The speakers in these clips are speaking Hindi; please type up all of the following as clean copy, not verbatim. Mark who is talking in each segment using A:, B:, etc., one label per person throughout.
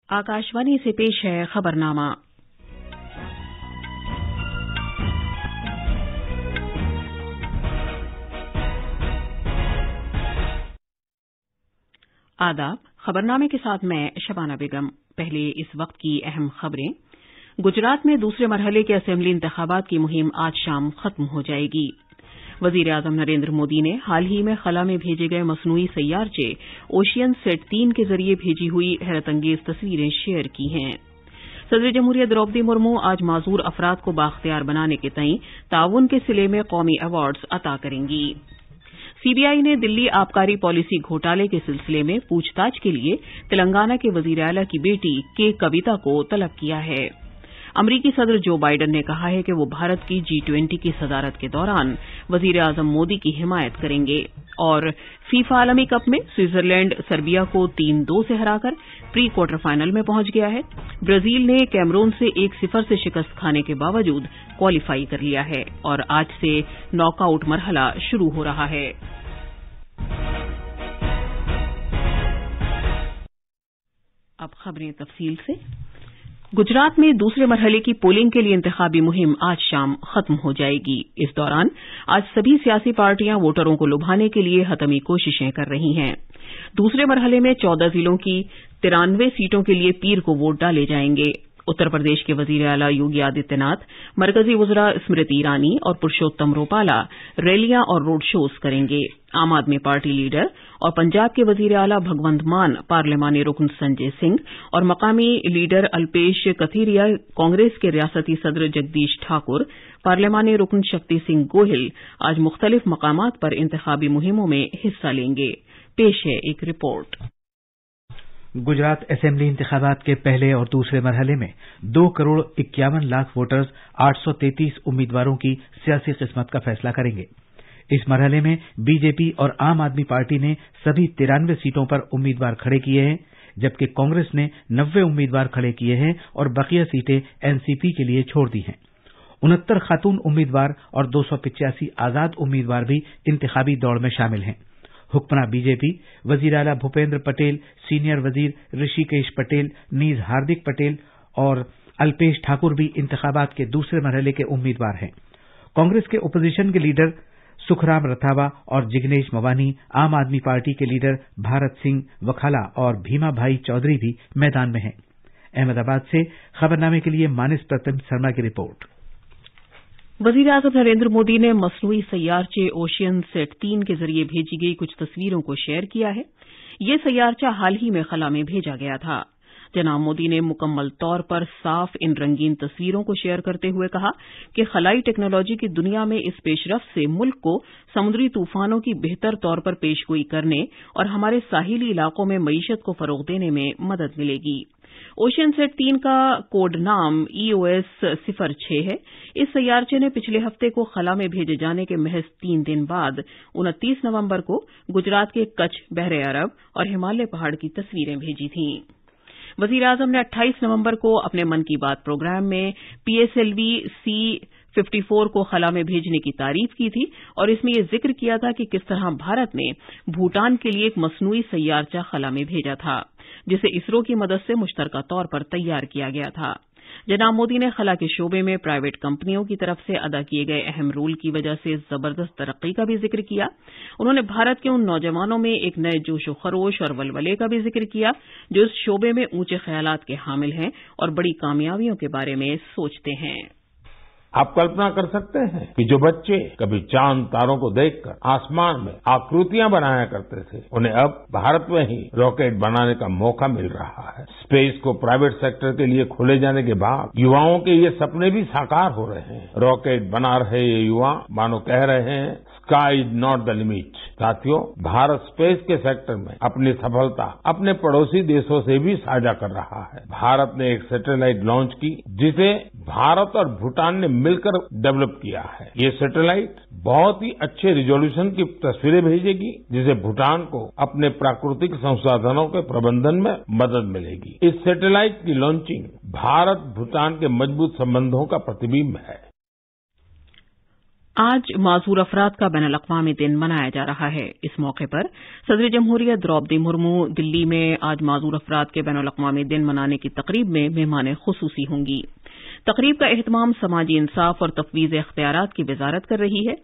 A: आकाशवाणी से पेश है खबरनामा। आदाब। खबरनामे के साथ मैं शबाना बेगम। पहले इस वक्त की अहम खबरें। गुजरात में दूसरे मरहले के असेंबली इंतखाबात की मुहिम आज शाम खत्म हो जाएगी। वजीर आजम नरेंद्र मोदी ने हाल ही में खला में भेजे गए मसनूई सैयारचे ओशियन सेट 3 के जरिए भेजी हुई हैरतअंगेज तस्वीरें शेयर की हैं। सदर जमहूरिया द्रौपदी मुर्मू आज माजूर अफराद को बाख्तियार बनाने के तईं ताउन के सिले में कौमी अवार्ड्स अता करेंगी। सीबीआई ने दिल्ली आबकारी पॉलिसी घोटाले के सिलसिले में पूछताछ के लिए तेलंगाना के वजीर आला की बेटी के कविता को तलब किया है। अमरीकी सदर जो बाइडेन ने कहा है कि वो भारत की G20 की सदारत के दौरान वजीर आजम मोदी की हिमायत करेंगे। और फीफा आलमी कप में स्विट्जरलैंड सर्बिया को 3-2 से हराकर प्री क्वार्टर फाइनल में पहुंच गया है। ब्राजील ने कैमरून से 1-0 से शिकस्त खाने के बावजूद क्वालीफाई कर लिया है और आज से नॉकआउट मरहला शुरू हो रहा है। अब खबरें तफसील से। गुजरात में दूसरे मरहले की पोलिंग के लिए इंतखाबी मुहिम आज शाम खत्म हो जाएगी। इस दौरान आज सभी सियासी पार्टियां वोटरों को लुभाने के लिए हतमी कोशिशें कर रही हैं। दूसरे मरहले में 14 जिलों की 93 सीटों के लिए पीर को वोट डाले जाएंगे। उत्तर प्रदेश के वजीर आला योगी आदित्यनाथ, मरकजी वज़रा स्मृति ईरानी और पुरुषोत्तम रूपाला रैलियां और रोड शोज करेंगे। आम आदमी पार्टी लीडर और पंजाब के वजीर आला भगवंत मान, पार्लिमानी रुकन संजय सिंह और मकामी लीडर अल्पेश कथीरिया, कांग्रेस के रियासती सदर जगदीश ठाकुर, पार्लिमानी रुकन शक्ति सिंह गोहिल आज मुख्तलिफ मकामात पर इंतखाबी मुहिमों में हिस्सा लेंगे। पेश है एक रिपोर्ट।
B: गुजरात असेंबली इंतखाबात के पहले और दूसरे मरहले में 2,51,00,000 वोटर्स 833 उम्मीदवारों की सियासी किस्मत का फैसला करेंगे। इस मरहले में बीजेपी और आम आदमी पार्टी ने सभी 93 सीटों पर उम्मीदवार खड़े किए हैं, जबकि कांग्रेस ने 90 उम्मीदवार खड़े किए हैं और बकिया सीटें एनसीपी के लिए छोड़ दी हैं। 69 खातून उम्मीदवार और 285 आजाद उम्मीदवार भी इंतखाबी दौड़ में शामिल हैं। हुक्मरां बीजेपी वजीर आला भूपेंद्र पटेल, सीनियर वजीर ऋषिकेश पटेल, नीज हार्दिक पटेल और अल्पेश ठाकुर भी इंतखाबात के दूसरे मरहले के उम्मीदवार हैं। कांग्रेस के ओपोजिशन के लीडर सुखराम रथावा और जिग्नेश मवानी, आम आदमी पार्टी के लीडर भारत सिंह वखाला और भीमा भाई चौधरी भी मैदान में हैं। अहमदाबाद से खबरनामे के लिए मानिस प्रतिम शर्मा की रिपोर्ट।
A: वजीर आजम नरेंद्र मोदी ने मसनूई सैयारचे ओशियन सेट 3 के जरिए भेजी गई कुछ तस्वीरों को शेयर किया है। ये सैयारचा हाल ही में खला में भेजा गया था। जनाब मोदी ने मुकम्मल तौर पर साफ इन रंगीन तस्वीरों को शेयर करते हुए कहा कि खलाई टेक्नोलॉजी की दुनिया में इस पेशरफ्त से मुल्क को समुद्री तूफानों की बेहतर तौर पर पेशगोई करने और हमारे साहिली इलाकों में मईशत को फरोग देने में मदद मिलेगी। ओशियन सेट 3 का कोड नाम EOS 06 है। इस सैयारचे ने पिछले हफ्ते को खला में भेजे जाने के महज 3 दिन बाद 29 नवंबर को गुजरात के कच्छ, बहरे अरब और हिमालय पहाड़ की तस्वीरें भेजी थीं। वजीर आजम ने 28 नवंबर को अपने मन की बात प्रोग्राम में PSLV C-54 को खला में भेजने की तारीफ की थी और इसमें यह जिक्र किया था कि किस तरह भारत ने भूटान के लिए एक मसनूई सैयारचा खला में भेजा था, जिसे इसरो की मदद से मुश्तरका तौर पर तैयार किया गया था। जनाब मोदी ने खला के शोबे में प्राइवेट कंपनियों की तरफ से अदा किए गए अहम रोल की वजह से जबरदस्त तरक्की का भी जिक्र किया। उन्होंने भारत के उन नौजवानों में एक नए जोशो खरोश और वलवले का भी जिक्र किया जो इस शोबे में ऊंचे ख्यालात के हामिल हैं और बड़ी कामयाबियों के बारे में सोचते हैं।
C: आप कल्पना कर सकते हैं कि जो बच्चे कभी चांद तारों को देखकर आसमान में आकृतियां बनाया करते थे, उन्हें अब भारत में ही रॉकेट बनाने का मौका मिल रहा है। स्पेस को प्राइवेट सेक्टर के लिए खोले जाने के बाद युवाओं के ये सपने भी साकार हो रहे हैं। रॉकेट बना रहे ये युवा मानो कह रहे हैं, sky is not the limit. साथियों, भारत स्पेस के सेक्टर में अपनी सफलता अपने पड़ोसी देशों से भी साझा कर रहा है। भारत ने एक सैटेलाइट लॉन्च की जिसे भारत और भूटान ने मिलकर डेवलप किया है। ये सैटेलाइट बहुत ही अच्छे रिजोल्यूशन की तस्वीरें भेजेगी, जिसे भूटान को अपने प्राकृतिक संसाधनों के प्रबंधन में मदद मिलेगी। इस सैटेलाइट की लॉन्चिंग भारत भूटान के मजबूत संबंधों का प्रतिबिंब है।
A: आज माजूर अफराद का बैनुल-अक़वामी दिन मनाया जा रहा है। इस मौके पर सदर जमहूरियत द्रौपदी मुर्मू दिल्ली में आज माजूर अफराद के बैनुल-अक़वामी दिन मनाने की तकरीब में मेहमान खुसूसी होंगी। तकरीब का एहतमाम समाजी इंसाफ और तफवीज़ इख्तियारात की वजारत कर रही है।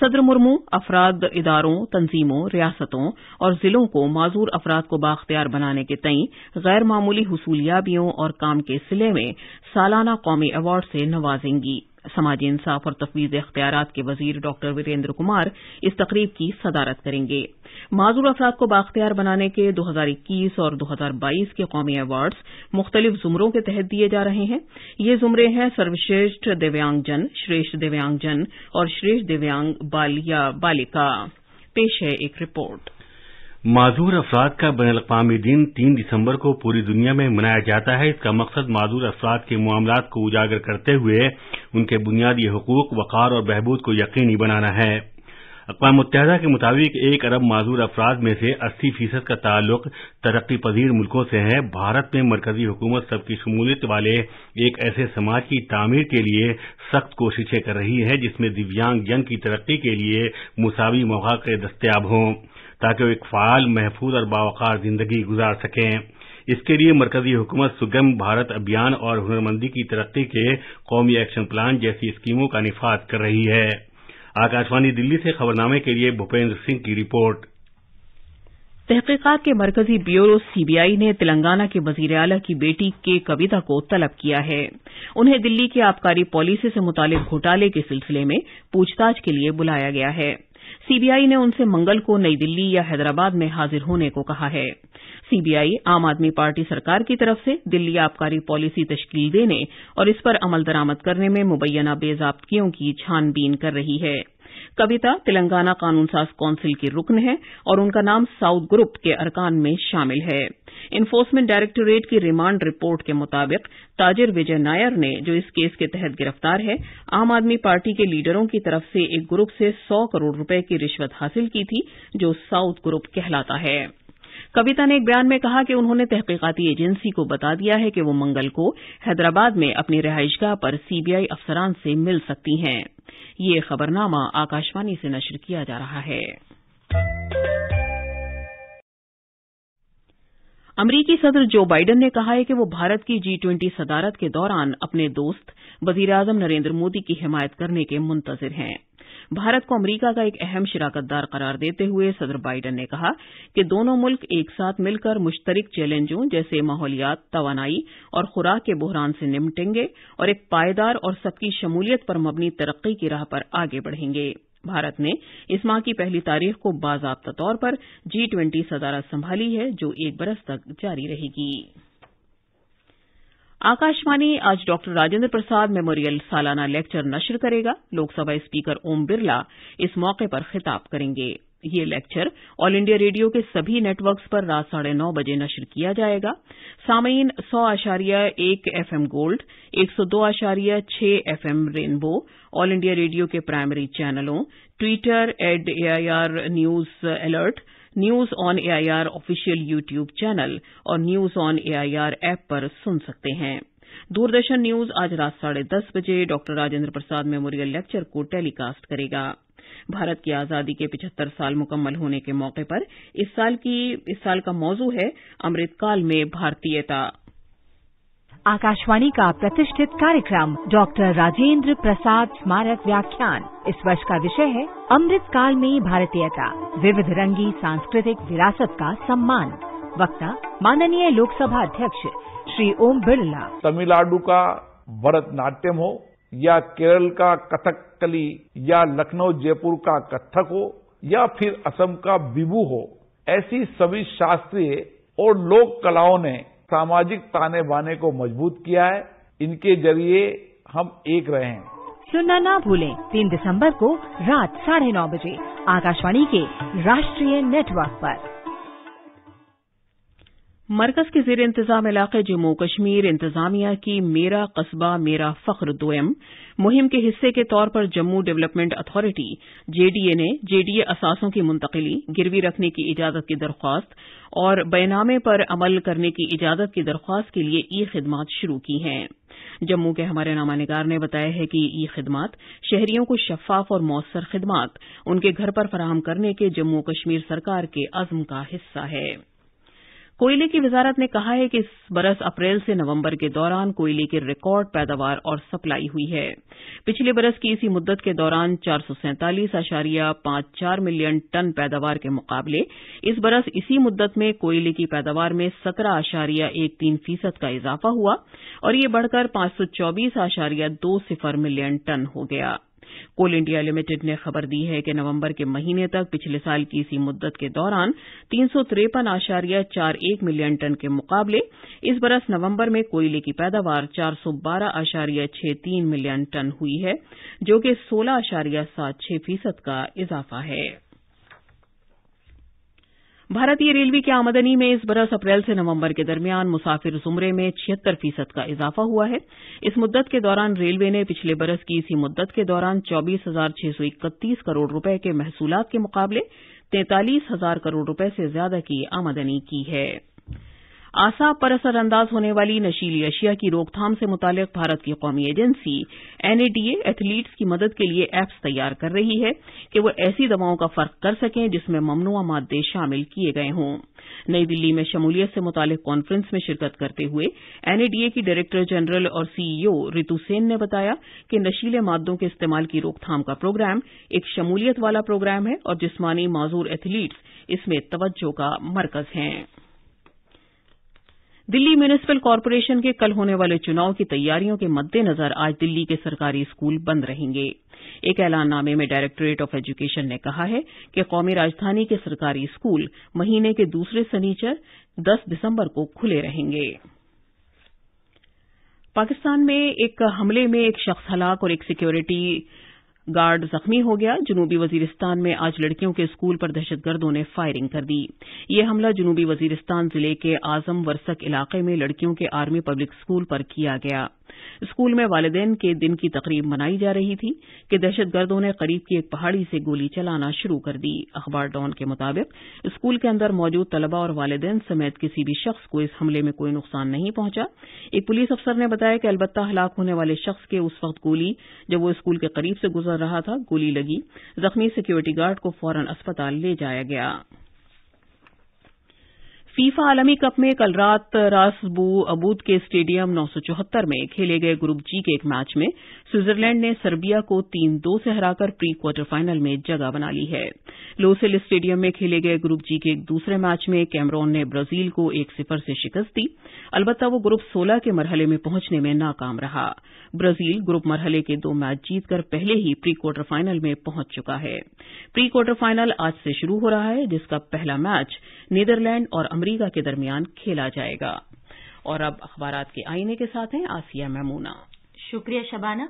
A: सदर मुर्मू अफराद, इदारों, तंजीमों, रियासतों और जिलों को माजूर अफराद को बाख्तियार बनाने के तई गैर मामूली हुसूलियाबियों और काम के सिले में सालाना कौमी अवार्ड से नवाजेंगी। समाजी इंसाफ और तफवीज़ इख्तियारात के वजीर डॉक्टर वीरेंद्र कुमार इस तकरीब की सदारत करेंगे। माजूर अफराद को बाख्तियार बनाने के 2021 और 2022 के कौमी अवार्ड्स मुख्तलिफ जुमरों के तहत दिए जा रहे हैं। ये जुमरे हैं सर्वश्रेष्ठ दिव्यांगजन, श्रेष्ठ दिव्यांगजन और श्रेष्ठ दिव्यांग बाल या बालिका। पेश है एक रिपोर्ट।
D: माजूर अफराद का बैनुल-अक़वामी दिन 3 दिसंबर को पूरी दुनिया में मनाया जाता है। इसका मकसद माजूर अफराद के मामलात को उजागर करते हुए उनके बुनियादी हुकूक, वक़ार और बहबूद को यकीनी बनाना है। अक़वाम मुत्तहिदा के मुताबिक 1 अरब माजूर अफराद में से 80% का ताल्लुक तरक्की पजीर मुल्कों से है। भारत में मरकजी हुकूमत सबकी शमूलियत वाले एक ऐसे समाज की तामीर के लिए सख्त कोशिशें कर रही है जिसमें दिव्यांग जन की तरक्की के लिए मुसावी मौक़े दस्तयाब हों ताकि वो एक फ़ाल, महफूज और बावक़ार जिंदगी गुजार सकें। इसके लिए मरकजी हुकूमत सुगम भारत अभियान और हुनरमंदी की तरक्की के कौमी एक्शन प्लान जैसी स्कीमों का निफाज कर रही है। आकाशवाणी दिल्ली से खबरनामे के लिए भूपेंद्र सिंह की रिपोर्ट।
A: तहकीकात के मरकजी ब्यूरो सीबीआई ने तेलंगाना के वजीर आला की बेटी के कविता को तलब किया है। उन्हें दिल्ली की आबकारी पॉलिसी से मुतालिक घोटाले के सिलसिले में पूछताछ के लिए बुलाया गया है। सीबीआई ने उनसे मंगल को नई दिल्ली या हैदराबाद में हाजिर होने को कहा है। सीबीआई आम आदमी पार्टी सरकार की तरफ से दिल्ली आबकारी पॉलिसी तश्कील देने और इस पर अमल दरामद करने में मुबैना बेज़ाब्तियों की छानबीन कर रही है। कविता तेलंगाना कानून साज कौंसिल की रुकन है और उनका नाम साउथ ग्रुप के अरकान में शामिल है। इन्फोर्समेंट डायरेक्टोरेट की रिमांड रिपोर्ट के मुताबिक ताजिर विजय नायर ने, जो इस केस के तहत गिरफ्तार है, आम आदमी पार्टी के लीडरों की तरफ से एक ग्रुप से 100 करोड़ रुपए की रिश्वत हासिल की थी जो साउथ ग्रुप कहलाता है। कविता ने एक बयान में कहा कि उन्होंने तहकीकाती एजेंसी को बता दिया है कि वो मंगल को हैदराबाद में अपनी रिहाइशगाह पर सीबीआई अफसरान से मिल सकती हैं। ये खबरनामा आकाशवाणी से नश्र किया जा रहा है। अमरीकी सदर जो बाइडेन ने कहा है कि वो भारत की G20 सदारत के दौरान अपने दोस्त वजीर-ए-आज़म नरेंद्र मोदी की हिमायत करने के मुंतज़िर हैं। भारत को अमरीका का एक अहम शिराकतदार करार देते हुए सदर बाइडेन ने कहा कि दोनों मुल्क एक साथ मिलकर मुश्तरक चैलेंजों जैसे माहौलियात, तवानाई और खुराक के बहरान से निपटेंगे और एक पायदार और सबकी शमूलियत पर मबनी तरक्की की राह पर आगे बढ़ेंगे। भारत ने इस माह की 1 तारीख को बाज़ाब्ता तौर पर G20 सदारत संभाली है जो 1 बरस तक जारी रहेगी। आकाशवाणी आज डॉक्टर राजेंद्र प्रसाद मेमोरियल सालाना लेक्चर नश्र करेगा। लोकसभा स्पीकर ओम बिरला इस मौके पर खिताब करेंगे। ये लेक्चर ऑल इंडिया रेडियो के सभी नेटवर्क्स पर रात 9:30 बजे नश्र किया जाएगा। सामीन 100.1 FM gold, 102.6 FM rainbow, all India radio के प्राइमरी चैनलों, Twitter @AIR news alert, news on AIR official YouTube channel और न्यूज ऑन AIR ऐप पर सुन सकते हैं। दूरदर्शन न्यूज आज रात 10:30 बजे doctor Rajendra Prasad memorial lecture को टेलीकास्ट करेगा। भारत की आजादी के 75 साल मुकम्मल होने के मौके पर इस साल का मौजू है अमृतकाल में भारतीयता।
E: आकाशवाणी का प्रतिष्ठित कार्यक्रम डॉक्टर राजेंद्र प्रसाद स्मारक व्याख्यान इस वर्ष का विषय है अमृतकाल में भारतीयता, विविध रंगी सांस्कृतिक विरासत का सम्मान। वक्ता माननीय लोकसभा अध्यक्ष श्री ओम बिरला।
F: तमिलनाडु का भरतनाट्यम हो या केरल का कथकली या लखनऊ जयपुर का कथक हो या फिर असम का बिहू हो, ऐसी सभी शास्त्रीय और लोक कलाओं ने सामाजिक ताने बाने को मजबूत किया है। इनके जरिए हम एक रहे हैं।
E: सुनना ना भूलें 3 दिसंबर को रात 9:30 बजे आकाशवाणी के राष्ट्रीय नेटवर्क पर।
A: मरकज के ज़ेर इंतजाम इलाके जम्मू कश्मीर इंतजामिया की मेरा कस्बा मेरा फख्र दोयम मुहिम के हिस्से के तौर पर जम्मू डेवलपमेंट अथॉरिटी JDA ने JDA असासों की मुंतकिली, गिरवी रखने की इजाजत की दरख्वास्त और बयानामे पर अमल करने की इजाजत की दरख्वास्त के लिए ई खिदमात शुरू की हैं। जम्मू के हमारे नामानिगार ने बताया है कि ये खिदमात शहरियों को शफाफ और मौसर खिदमात उनके घर पर फराहम करने के जम्मू कश्मीर सरकार के अज़्म का हिस्सा है। कोयले की वजारत ने कहा है कि इस बरस अप्रैल से नवंबर के दौरान कोयले की रिकॉर्ड पैदावार और सप्लाई हुई है। पिछले बरस की इसी मुद्दत के दौरान 447.54 मिलियन टन पैदावार के मुकाबले इस बरस इसी मुद्दत में कोयले की पैदावार में 17.13% का इजाफा हुआ और ये बढ़कर 524.20 मिलियन टन हो गया। कोल इंडिया लिमिटेड ने खबर दी है कि नवंबर के महीने तक पिछले साल की इसी मुद्दत के दौरान 353.41 मिलियन टन के मुकाबले इस बरस नवंबर में कोयले की पैदावार 412.63 मिलियन टन हुई है, जो कि 16.76% का इजाफा है। भारतीय रेलवे की आमदनी में इस बरस अप्रैल से नवंबर के दरमियान मुसाफिर जुमरे में 76% का इजाफा हुआ है। इस मुद्दत के दौरान रेलवे ने पिछले बरस की इसी मुद्दत के दौरान 24,631 करोड़ रुपए के महसूलात के मुकाबले 43,000 करोड़ रुपए से ज्यादा की आमदनी की है। आसाब पर असरअंदाज होने वाली नशीली अशिया की रोकथाम से मुतालिक भारत की कौमी एजेंसी एनएडीए एथलीट्स की मदद के लिए ऐप्स तैयार कर रही है कि वो ऐसी दवाओं का फर्क कर सकें जिसमें ममनुआ मादे शामिल किए गए हों। नई दिल्ली में शमूलियत से मुतालिक कॉन्फ्रेंस में शिरकत करते हुए एनएडीए की डायरेक्टर जनरल और सीईओ रितु सेन ने बताया कि नशीले मादों के इस्तेमाल की रोकथाम का प्रोग्राम एक शमूलियत वाला प्रोग्राम है और जिस्मानी माजूर एथलीट्स इसमें तवज्जो का मरकज हैं। दिल्ली म्यूनिसिपल कॉरपोरेशन के कल होने वाले चुनाव की तैयारियों के मद्देनजर आज दिल्ली के सरकारी स्कूल बंद रहेंगे। एक ऐलाननामे में डायरेक्टोरेट ऑफ एजुकेशन ने कहा है कि कौमी राजधानी के सरकारी स्कूल महीने के दूसरे शनिचर 10 दिसंबर को खुले रहेंगे। पाकिस्तान में एक हमले में एक शख्स हलाक और एक सिक्योरिटी गार्ड जख्मी हो गया। जनूबी वजीरिस्तान में आज लड़कियों के स्कूल पर दहशतगर्दों ने फायरिंग कर दी। यह हमला जनूबी वजीरिस्तान जिले के आजम वरसक इलाके में लड़कियों के आर्मी पब्लिक स्कूल पर किया गया। स्कूल में वालिदैन के दिन की तकरीब मनाई जा रही थी कि दहशतगर्दों ने करीब की एक पहाड़ी से गोली चलाना शुरू कर दी। अखबार डॉन के मुताबिक स्कूल के अंदर मौजूद तलबा और वालिदैन समेत किसी भी शख्स को इस हमले में कोई नुकसान नहीं पहुंचा। एक पुलिस अफसर ने बताया कि अलबत्ता हलाक होने वाले शख्स के उस वक्त गोली जब वो स्कूल के करीब से गुजर रहा था गोली लगी। जख्मी सिक्योरिटी गार्ड को फौरन अस्पताल ले जाया गया। फीफा आलमी कप में कल रात रास अबूद के स्टेडियम 974 में खेले गए ग्रुप जी के एक मैच में स्विट्जरलैंड ने सर्बिया को 3-2 से हराकर प्री क्वार्टर फाइनल में जगह बना ली है। लोसेल स्टेडियम में खेले गए ग्रुप जी के एक दूसरे मैच में कैमरून ने ब्राजील को 1-0 से शिकस्त दी। अलबत्ता वो ग्रुप 16 के मरहले में पहुंचने में नाकाम रहा। ब्राजील ग्रुप मरहले के 2 मैच जीतकर पहले ही प्री क्वार्टर फाइनल में पहुंच चुका है। प्री क्वार्टर फाइनल आज से शुरू हो रहा है, जिसका पहला मैच नीदरलैंड और अमरीका के दरमियान खेला जाएगा। और अब अखबारात के आईने के साथ हैं आसिया मैमूना।
G: शुक्रिया शबाना।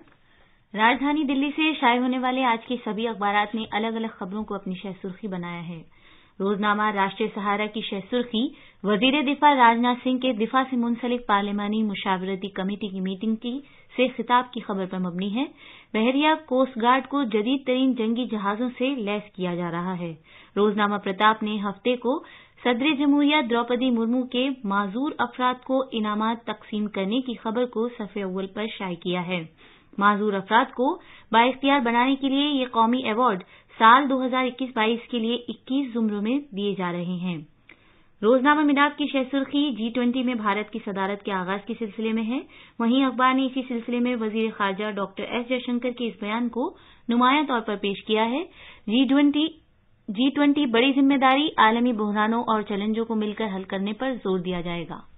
G: राजधानी दिल्ली से शाये होने वाले आज के सभी अखबारात ने अलग अलग खबरों को अपनी शह सुर्खी बनाया है। रोजनामा राष्ट्रीय सहारा की शह सुर्खी वजीर दिफा राजनाथ सिंह के दिफा से मुंसलिक पार्लिमानी मुशावरती कमेटी की मीटिंग से खिताब की खबर पर मबनी है। बहरिया कोस्ट गार्ड को जदीद तरीन जंगी जहाजों से लैस किया जा रहा है। रोजनामा प्रताप ने हफ्ते को सदर जमहूरिया द्रौपदी मुर्मू के माजूर अफराद को इनामात तकसीम करने की खबर को सफ़े अव्वल पर शाये किया है। माजूर अफराद को बाइख्तियार बनाने के लिए ये कौमी अवार्ड साल 2021-22 के लिए 21 जुमरों में दिए जा रहे हैं। रोजनामा मिनाब की शह सुर्खी G20 में भारत की सदारत के आगाज के सिलसिले में है। वहीं अखबार ने इसी सिलसिले में वजीर खारजा डॉक्टर एस जयशंकर के इस बयान को नुमायां तौर पर पेश किया है। G20 बड़ी जिम्मेदारी, आलमी बुहरानों और चैलेंजों को मिलकर हल करने पर जोर दिया जाएगा।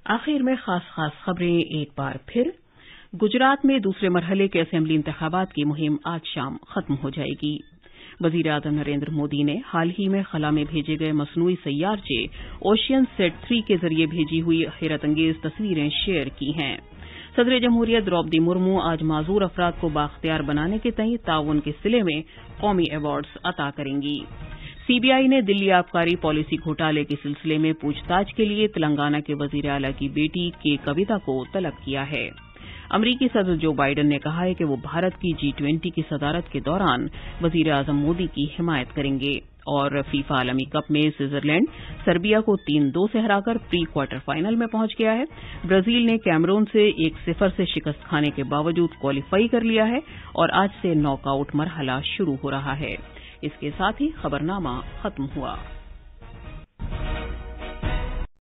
A: आखिर में खास खबरें एक बार फिर। गुजरात में दूसरे मरहले के असेंबली इंतखाबात की मुहिम आज शाम खत्म हो जाएगी। वजीर आजम नरेंद्र मोदी ने हाल ही में खला में भेजे गए मसनूई सैयारचे ओशियन सेट 3 के जरिए भेजी हुई हैरतअंगेज तस्वीरें शेयर की हैं। सदर जमहूरिया द्रौपदी मुर्मू आज माजूर अफराद को बाख्तियार बनाने के तय ताउन के सिले में कौमी अवार्ड्स अता करेंगी। सीबीआई ने दिल्ली आबकारी पॉलिसी घोटाले के सिलसिले में पूछताछ के लिए तेलंगाना के वजीर आला की बेटी के कविता को तलब किया है। अमरीकी सदर जो बाइडेन ने कहा है कि वो भारत की G20 की सदारत के दौरान वजीर आजम मोदी की हिमायत करेंगे। और फीफा आलमी कप में स्विट्जरलैंड सर्बिया को 3-2 से हराकर प्री क्वार्टर फाइनल में पहुंच गया है। ब्राजील ने कैमरून से 1-0 से शिकस्त खाने के बावजूद क्वालीफाई कर लिया है और आज से नॉकआउट मरहला शुरू हो रहा है। इसके साथ ही खबरनामा खत्म हुआ।